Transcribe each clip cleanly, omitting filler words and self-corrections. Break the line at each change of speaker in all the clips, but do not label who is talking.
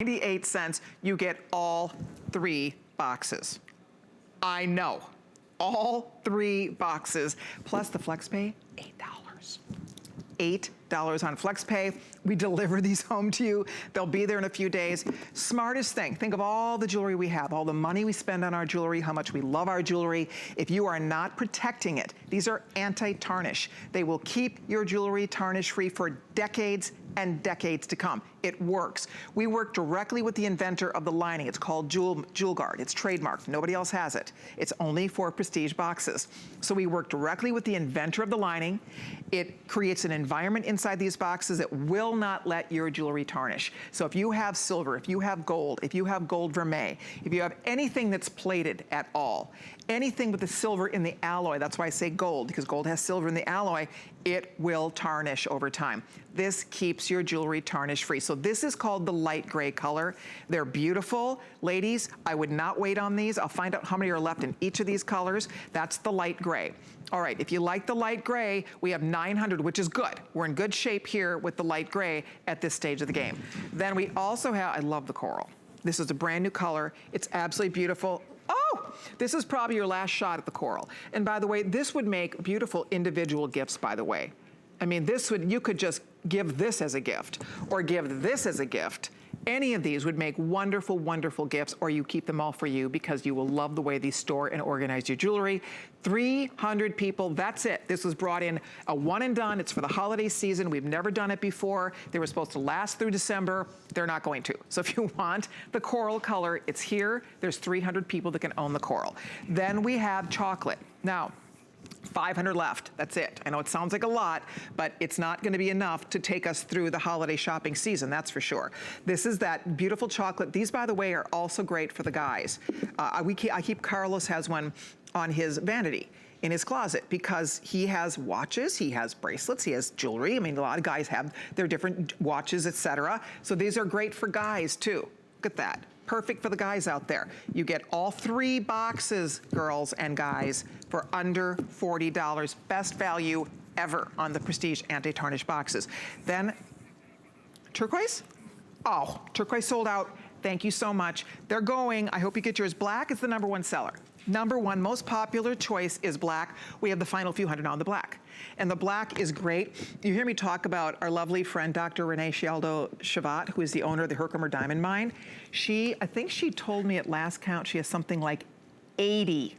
$0.98, you get all 3 boxes. I know, all 3 boxes, plus the FlexPay, $8. $8 on FlexPay. We deliver these home to you. They'll be there in a few days. Smartest thing, think of all the jewelry we have, all the money we spend on our jewelry, how much we love our jewelry. If you are not protecting it, these are anti-tarnish. They will keep your jewelry tarnish-free for decades and decades to come. It works. We work directly with the inventor of the lining. It's called Jewel Guard. It's trademarked. Nobody else has it. It's only for prestige boxes. So we work directly with the inventor of the lining. It creates an environment inside these boxes that will not let your jewelry tarnish. So if you have silver, if you have gold vermeil, if you have anything that's plated at all, anything with the silver in the alloy, that's why I say gold, because gold has silver in the alloy, it will tarnish over time. This keeps your jewelry tarnish free. So this is called the light gray color. They're beautiful. Ladies, I would not wait on these. I'll find out how many are left in each of these colors. That's the light gray. All right, if you like the light gray, we have 900, which is good. We're in good shape here with the light gray at this stage of the game. Then we also have, I love the coral. This is a brand new color. It's absolutely beautiful. Oh, this is probably your last shot at the coral. And by the way, this would make beautiful individual gifts, by the way. I mean, this would, you could just give this as a gift or give this as a gift. Any of these would make wonderful, wonderful gifts, or you keep them all for you because you will love the way these store and organize your jewelry. 300 people, that's it. This was brought in a one and done. It's for the holiday season. We've never done it before. They were supposed to last through December. They're not going to. So if you want the coral color, it's here. There's 300 people that can own the coral. Then we have chocolate. Now, 500 left, that's it. I know it sounds like a lot, but it's not gonna be enough to take us through the holiday shopping season, that's for sure. This is that beautiful chocolate. These, by the way, are also great for the guys. Carlos has one on his vanity in his closet because he has watches, he has bracelets, he has jewelry. I mean, a lot of guys have their different watches, etc. So these are great for guys too. Look at that. Perfect for the guys out there. You get all 3 boxes, girls and guys, for under $40. Best value ever on the Prestige Anti-Tarnish boxes. Then, turquoise? Oh, turquoise sold out. Thank you so much. They're going, I hope you get yours. Black is the #1 seller. #1 most popular choice is black. We have the final few hundred on the black. And the black is great. You hear me talk about our lovely friend, Dr. Renee Shavat, who is the owner of the Herkimer Diamond Mine. I think she told me at last count, she has something like 80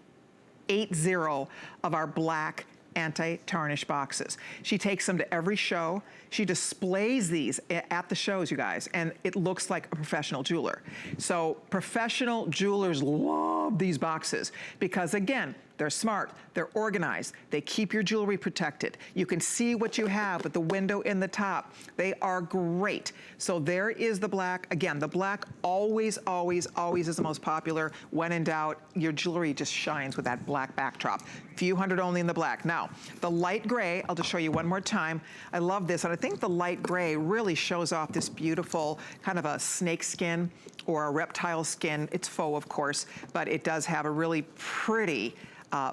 of our black anti-tarnish boxes. She takes them to every show. She displays these at the shows, you guys, and it looks like a professional jeweler. So professional jewelers love these boxes because, again, they're smart, they're organized, they keep your jewelry protected. You can see what you have with the window in the top. They are great. So there is the black. Again, the black always, always, always is the most popular. When in doubt, your jewelry just shines with that black backdrop. Few hundred only in the black. Now, the light gray, I'll just show you one more time. I love this, and I think the light gray really shows off this beautiful kind of a snake skin or a reptile skin. It's faux, of course, but it does have a really pretty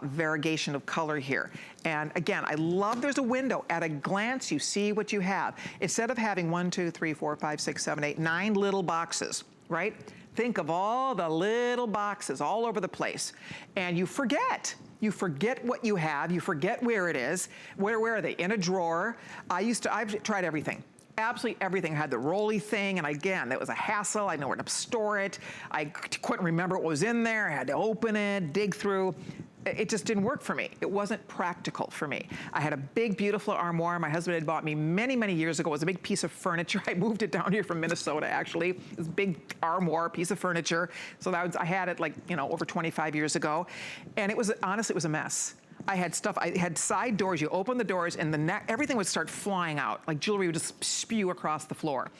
variegation of color here. And again, I love there's a window. At a glance, you see what you have. Instead of having 1, 2, 3, 4, 5, 6, 7, 8, 9 little boxes, right? Think of all the little boxes all over the place. And you forget. You forget what you have. You forget where it is. Where are they? In a drawer. I've tried everything. Absolutely everything. I had the rolly thing, and again, that was a hassle. I didn't know where to store it. I couldn't remember what was in there. I had to open it, dig through. It just didn't work for me. It wasn't practical for me. I had a big, beautiful armoire my husband had bought me many, many years ago. It was a big piece of furniture. I moved it down here from Minnesota, actually. This big armoire, piece of furniture. So I had it like, you know, over 25 years ago. And it was, honestly, it was a mess. I had stuff, I had side doors. You open the doors and everything would start flying out. Like jewelry would just spew across the floor.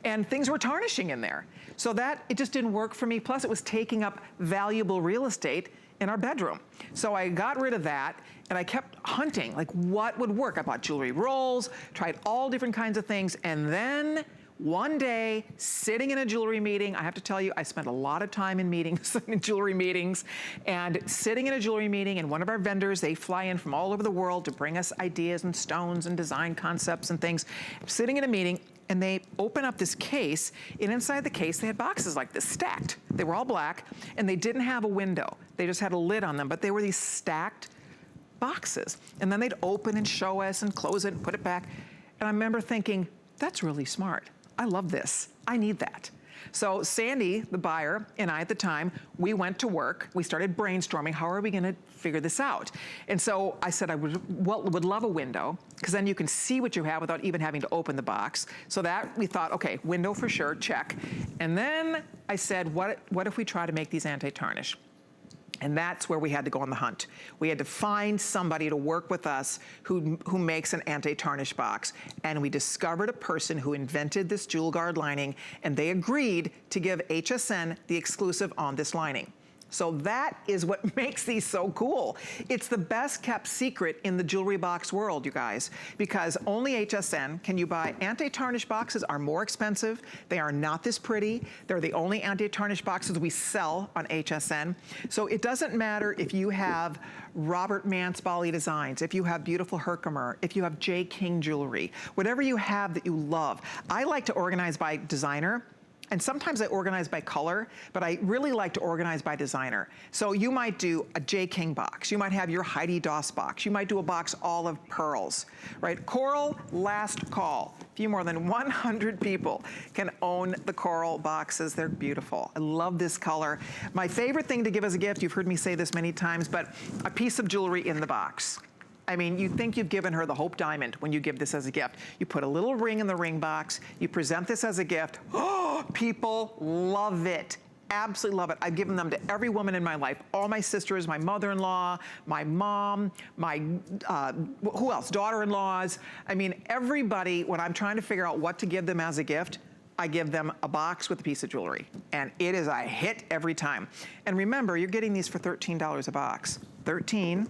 And things were tarnishing in there. So it just didn't work for me. Plus it was taking up valuable real estate in our bedroom. So I got rid of that and I kept hunting, like what would work? I bought jewelry rolls, tried all different kinds of things, and then one day, sitting in a jewelry meeting, I have to tell you, I spent a lot of time in meetings, in jewelry meetings, and sitting in a jewelry meeting, and one of our vendors, they fly in from all over the world to bring us ideas and stones and design concepts and things. Sitting in a meeting, and they open up this case, and inside the case they had boxes like this, stacked. They were all black, and they didn't have a window. They just had a lid on them, but they were these stacked boxes. And then they'd open and show us and close it and put it back. And I remember thinking, that's really smart. I love this. I need that. So Sandy, the buyer, and I at the time, we went to work. We started brainstorming, how are we gonna figure this out? And so I said I would love a window, because then you can see what you have without even having to open the box. So that, we thought, okay, window for sure, check. And then I said, what if we try to make these anti-tarnish? And that's where we had to go on the hunt. We had to find somebody to work with us who makes an anti-tarnish box. And we discovered a person who invented this jewel guard lining, and they agreed to give HSN the exclusive on this lining. So that is what makes these so cool. It's the best kept secret in the jewelry box world, you guys, because only HSN can you buy. Anti-tarnish boxes are more expensive. They are not this pretty. They're the only anti-tarnish boxes we sell on HSN. So it doesn't matter if you have Robert Mansbally designs, if you have beautiful Herkimer, if you have J. King jewelry, whatever you have that you love. I like to organize by designer. And sometimes I organize by color, but I really like to organize by designer. So you might do a J. King box. You might have your Heidi Doss box. You might do a box all of pearls, right? Coral, last call. A few more than 100 people can own the coral boxes. They're beautiful. I love this color. My favorite thing to give as a gift, you've heard me say this many times, but a piece of jewelry in the box. I mean, you think you've given her the Hope Diamond when you give this as a gift. You put a little ring in the ring box, you present this as a gift. Oh, people love it. Absolutely love it. I've given them to every woman in my life. All my sisters, my mother-in-law, my mom, my, who else? Daughter-in-laws. I mean, everybody, when I'm trying to figure out what to give them as a gift, I give them a box with a piece of jewelry. And it is a hit every time. And remember, you're getting these for $13 a box. 13,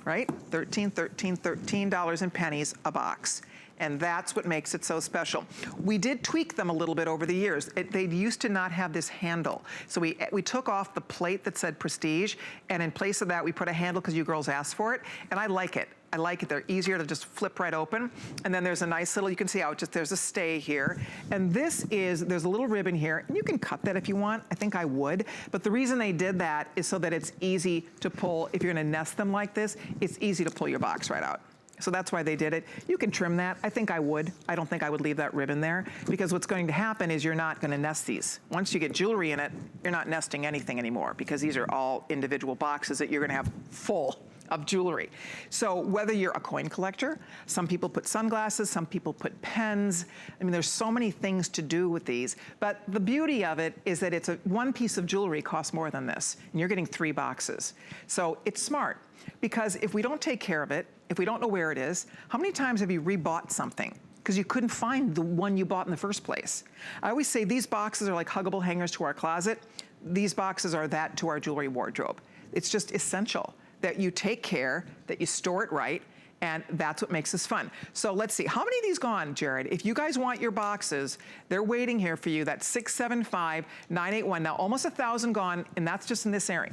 right? $13 and pennies a box. And that's what makes it so special. We did tweak them a little bit over the years. They used to not have this handle. So we took off the plate that said Prestige, and in place of that, we put a handle because you girls asked for it, and I like it. I like it. They're easier to just flip right open. And then there's a nice little, you can see how there's a stay here. And this is, there's a little ribbon here, and you can cut that if you want. I think I would. But the reason they did that is so that it's easy to pull. If you're gonna nest them like this, it's easy to pull your box right out. So that's why they did it. You can trim that. I think I would. I don't think I would leave that ribbon there, because what's going to happen is you're not gonna nest these. Once you get jewelry in it, you're not nesting anything anymore, because these are all individual boxes that you're gonna have full of jewelry. So whether you're a coin collector, some people put sunglasses, some people put pens. I mean, there's so many things to do with these, but the beauty of it is that it's one piece of jewelry costs more than this, and you're getting 3 boxes. So it's smart, because if we don't take care of it, if we don't know where it is, how many times have you rebought something because you couldn't find the one you bought in the first place? I always say these boxes are like huggable hangers to our closet. These boxes are that to our jewelry wardrobe. It's just essential that you take care, that you store it right, and that's what makes this fun. So let's see, how many of these gone, Jared? If you guys want your boxes, they're waiting here for you. That's 675-981. Now almost 1,000 gone, and that's just in this area.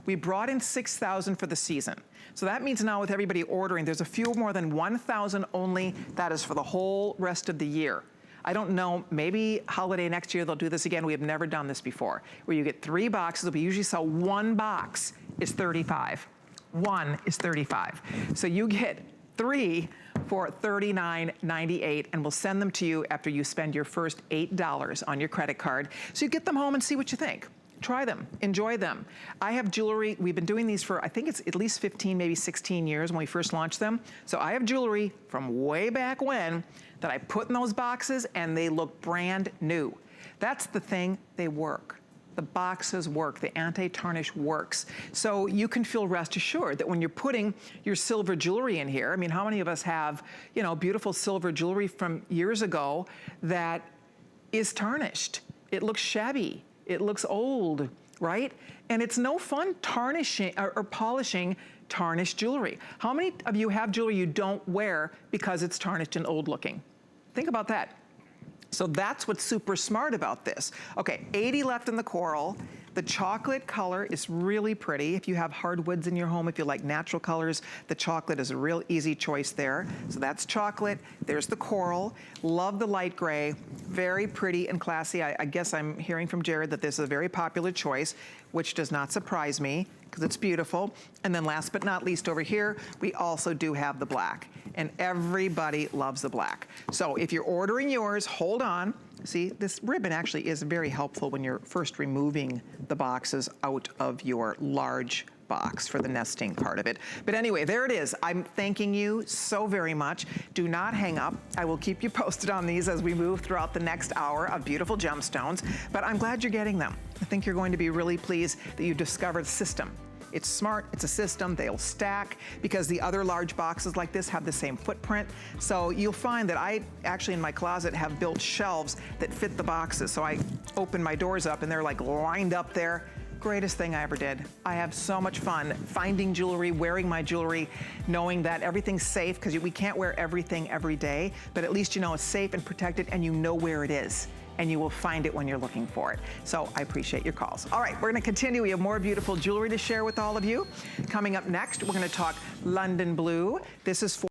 We brought in 6,000 for the season. So that means now with everybody ordering, there's a few more than 1,000 only. That is for the whole rest of the year. I don't know, maybe holiday next year they'll do this again. We have never done this before, where you get 3 boxes. We usually sell 1 box is $35. 1 is $35. So you get 3 for $39.98, and we'll send them to you after you spend your first $8 on your credit card. So you get them home and see what you think. Try them, enjoy them. I have jewelry, we've been doing these for, I think it's at least 15, maybe 16 years when we first launched them. So I have jewelry from way back when that I put in those boxes, and they look brand new. That's the thing, they work. The boxes work, the anti-tarnish works. So you can feel rest assured that when you're putting your silver jewelry in here, I mean, how many of us have, you know, beautiful silver jewelry from years ago that is tarnished? It looks shabby, it looks old, right? And it's no fun tarnishing or polishing tarnished jewelry. How many of you have jewelry you don't wear because it's tarnished and old looking? Think about that. So that's what's super smart about this. Okay, 80 left in the coral. The chocolate color is really pretty. If you have hardwoods in your home, if you like natural colors, the chocolate is a real easy choice there. So that's chocolate. There's the coral. Love the light gray. Very pretty and classy. I guess I'm hearing from Jared that this is a very popular choice, which does not surprise me because it's beautiful. And then last but not least over here, we also do have the black. And everybody loves the black. So if you're ordering yours, hold on. See, this ribbon actually is very helpful when you're first removing the boxes out of your large box for the nesting part of it. But anyway, there it is. I'm thanking you so very much. Do not hang up. I will keep you posted on these as we move throughout the next hour of beautiful gemstones, but I'm glad you're getting them. I think you're going to be really pleased that you discovered the system. It's smart, it's a system, they'll stack because the other large boxes like this have the same footprint. So you'll find that I actually in my closet have built shelves that fit the boxes. So I open my doors up and they're like lined up there. Greatest thing I ever did. I have so much fun finding jewelry, wearing my jewelry, knowing that everything's safe because we can't wear everything every day, but at least you know it's safe and protected and you know where it is. And you will find it when you're looking for it. So I appreciate your calls. All right, we're gonna continue. We have more beautiful jewelry to share with all of you. Coming up next, we're gonna talk London blue. This is for